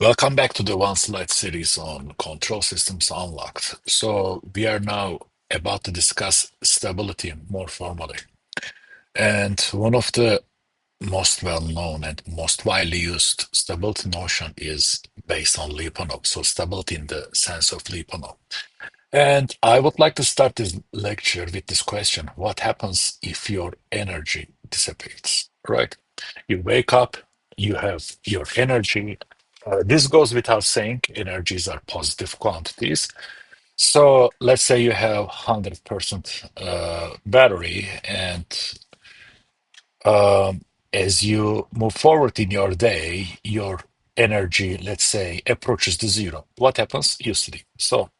Welcome back to the one slide series on control systems unlocked. So we are now about to discuss stability more formally. And one of the most well-known and most widely used stability notion is based on Lyapunov. So stability in the sense of Lyapunov. And I would like to start this lecture with this question. What happens if your energy dissipates, right? You wake up, you have your energy. This goes without saying, energies are positive quantities. So let's say you have 100% battery, and um, as you move forward in your day, your energy, let's say, approaches the zero. What happens? You sleep. So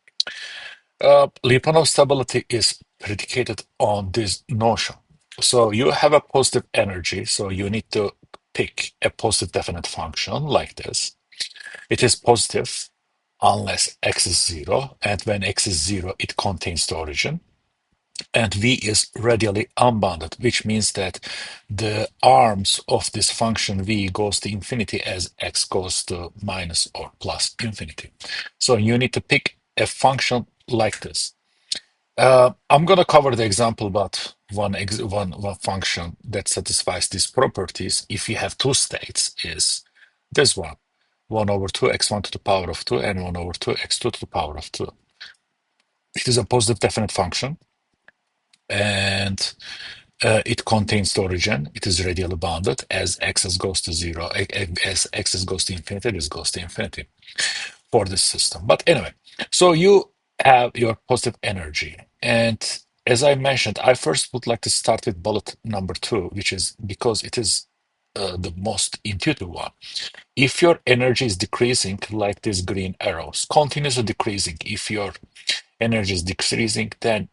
Lyapunov stability is predicated on this notion. So you have a positive energy, so you need to pick a positive definite function like this. It is positive unless x is zero, and when x is zero, it contains the origin. And v is radially unbounded, which means that the arms of this function v goes to infinity as x goes to minus or plus infinity. So you need to pick a function like this. I'm going to cover the example about one function that satisfies these properties if you have two states is this one, 1 over 2 x1 to the power of 2 and 1 over 2 x2 to the power of 2. It is a positive definite function, and it contains the origin. It is radially bounded. As x goes to 0, as x goes to infinity, this goes to infinity for this system. But anyway, so you have your positive energy. And as I mentioned, I first would like to start with bullet number 2, which is because it is the most intuitive one. If your energy is decreasing, like these green arrows, continuously decreasing, if your energy is decreasing, then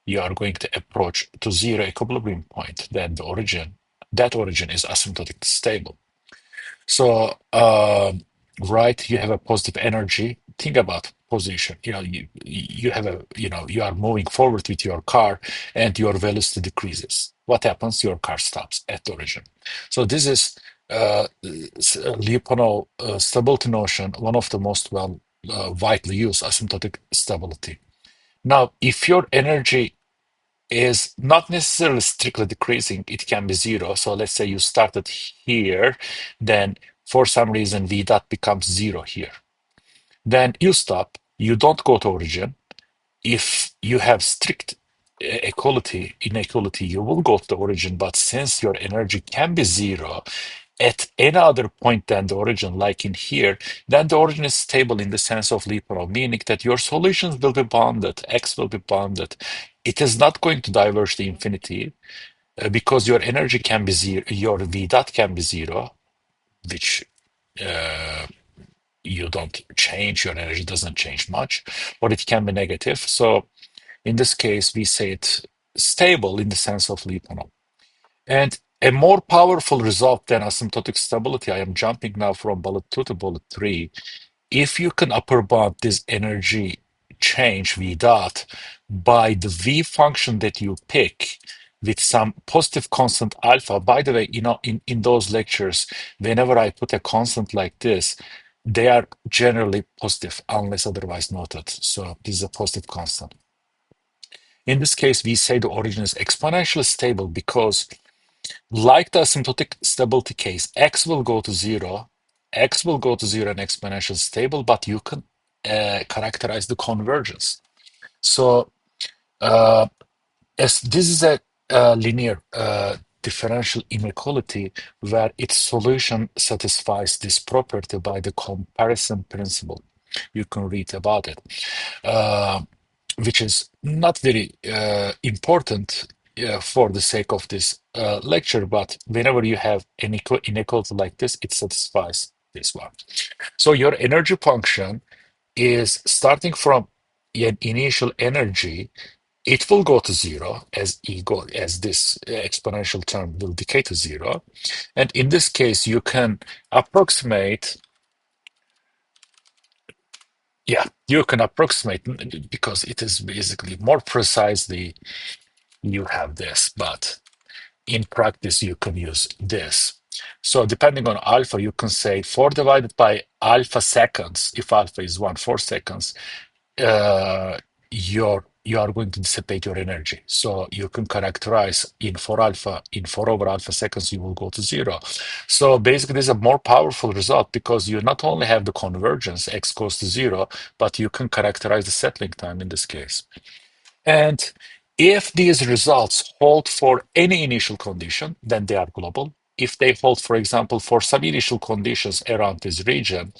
you are going to approach to zero equilibrium point. Then that origin is asymptotically stable. So, right, you have a positive energy. Think about position. You have you are moving forward with your car, and your velocity decreases. What happens? Your car stops at the origin. So this is Lyapunov stability notion, one of the most widely used asymptotic stability. Now, if your energy is not necessarily strictly decreasing, it can be zero. So let's say you started here, then for some reason v dot becomes zero here. Then you stop, you don't go to origin. If you have strict inequality, you will go to the origin, but since your energy can be zero at any other point than the origin, like in here, then the origin is stable in the sense of Lyapunov, meaning that your solutions will be bounded, x will be bounded. It is not going to diverge to infinity because your energy can be zero, your v dot can be zero, which uh, you don't change, your energy doesn't change much, or it can be negative. So in this case, we say it stable in the sense of Lyapunov. And a more powerful result than asymptotic stability, I am jumping now from bullet 2 to bullet 3. If you can upper bound this energy change v dot by the v function that you pick with some positive constant alpha. By the way, in those lectures, whenever I put a constant like this, they are generally positive unless otherwise noted. So this is a positive constant. In this case, we say the origin is exponentially stable because, like the asymptotic stability case, x will go to zero, x will go to zero and exponentially stable, but you can characterize the convergence. So, as this is a linear differential inequality where its solution satisfies this property by the comparison principle. You can read about it. Which is not very important for the sake of this lecture, but whenever you have an inequality like this, it satisfies this one. So your energy function is starting from an initial energy. It will go to zero as this exponential term will decay to zero. And in this case, you can approximate. Yeah, you can approximate because it is basically more precisely you have this, but in practice you can use this. So depending on alpha, you can say 4 divided by alpha seconds, if alpha is 1, 4 seconds, uh, you are going to dissipate your energy. So you can characterize in 4 over alpha seconds, you will go to 0. So basically, this is a more powerful result because you not only have the convergence, x goes to 0, but you can characterize the settling time in this case. And if these results hold for any initial condition, then they are global. If they hold, for example, for some initial conditions around this region,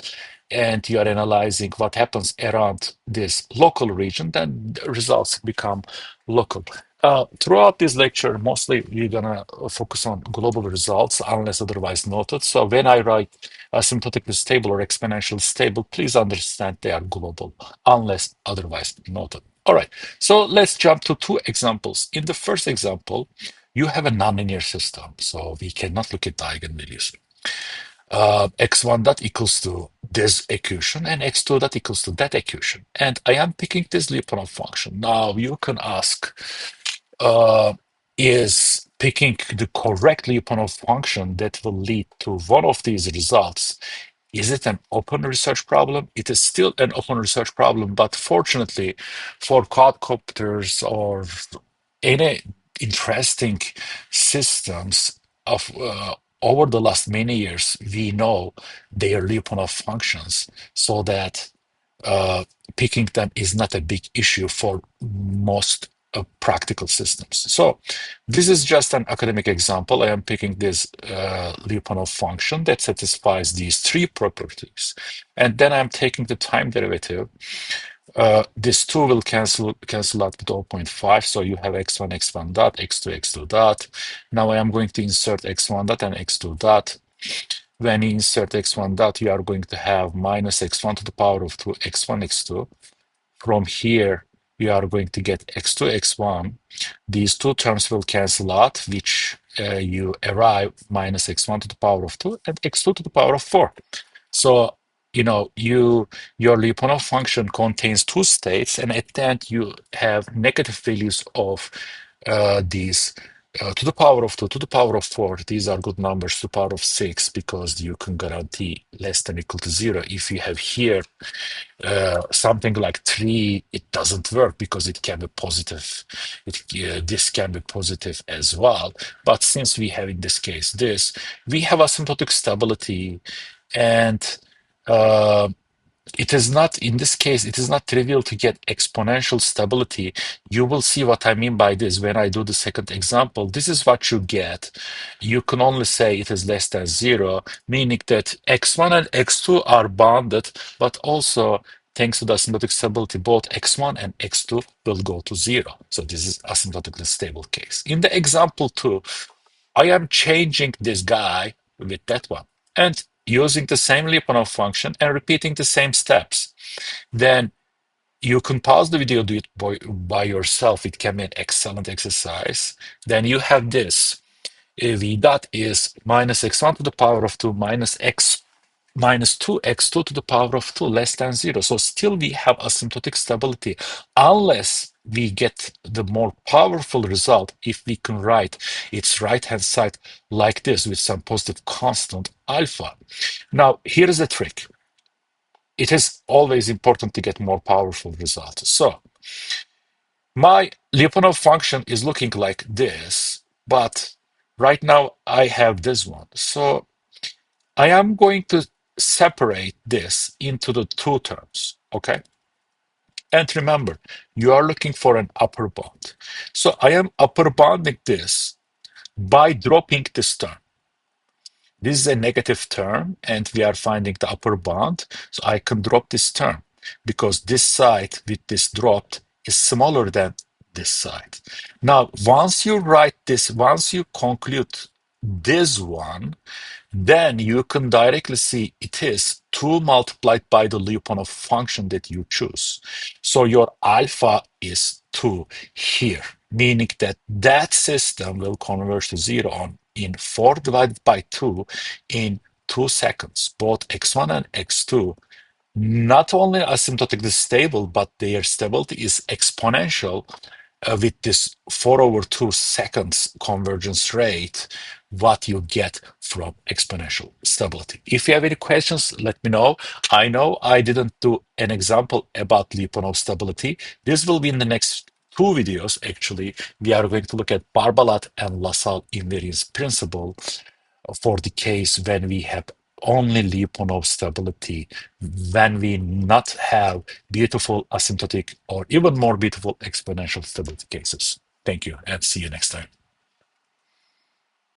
and you are analyzing what happens around this local region, then the results become local. Throughout this lecture, mostly we're gonna focus on global results unless otherwise noted. So when I write asymptotically stable or exponentially stable, please understand they are global unless otherwise noted. All right, so let's jump to two examples. In the first example, you have a nonlinear system, so we cannot look at eigenvalues. X1 dot equals to this equation and x2 dot equals to that equation. And I am picking this Lyapunov function. Now you can ask, uh, is picking the correct Lyapunov function that will lead to one of these results, is it an open research problem? It is still an open research problem, but fortunately for quadcopters or any interesting systems of over the last many years, we know their Lyapunov functions so that uh, picking them is not a big issue for most practical systems. So this is just an academic example. I am picking this Lyapunov function that satisfies these three properties. And then I'm taking the time derivative. This 2 will cancel out with 0.5, so you have x1, x1 dot, x2, x2 dot. Now I am going to insert x1 dot and x2 dot. When you insert x1 dot, you are going to have minus x1 to the power of 2, x1, x2. From here, you are going to get x2, x1. These two terms will cancel out, which you arrive minus x1 to the power of 2 and x2 to the power of 4. So, your Lyapunov function contains two states, and at the end you have negative values of these to the power of 2, to the power of 4. These are good numbers to the power of 6 because you can guarantee less than or equal to 0. If you have here something like 3, it doesn't work because it can be positive. This can be positive as well. But since we have in this case this, we have asymptotic stability, and uh, it is not, in this case, it is not trivial to get exponential stability. You will see what I mean by this when I do the second example. This is what you get. You can only say it is less than 0, meaning that x1 and x2 are bounded, but also thanks to the asymptotic stability, both x1 and x2 will go to 0. So this is asymptotically stable case. In the example 2, I am changing this guy with that one and using the same Lyapunov function and repeating the same steps. Then you can pause the video, do it by yourself. It can be an excellent exercise. Then you have this. V dot is minus x1 to the power of 2 minus x minus 2x2 to the power of 2 less than 0. So still we have asymptotic stability unless we get the more powerful result if we can write its right-hand side like this with some positive constant alpha. Now, here is the trick. It is always important to get more powerful results. So my Lyapunov function is looking like this, but right now I have this one. So I am going to separate this into the two terms, okay? And remember, you are looking for an upper bound. So I am upper bounding this by dropping this term. This is a negative term, and we are finding the upper bound. So I can drop this term because this side with this dropped is smaller than this side. Now, once you write this, once you conclude this one, then you can directly see it is 2 multiplied by the Lyapunov function that you choose. So your alpha is 2 here, meaning that that system will converge to 0 on in 4 divided by 2 in 2 seconds. Both x1 and x2 not only asymptotically stable, but their stability is exponential with this 4 over 2 seconds convergence rate, what you get from exponential stability. If you have any questions, let me know I didn't do an example about Lyapunov stability. This will be in the next two videos. Actually, we are going to look at Barbalat and LaSalle invariance principle for the case when we have only Lyapunov stability, when we not have beautiful asymptotic or even more beautiful exponential stability cases. Thank you and see you next time.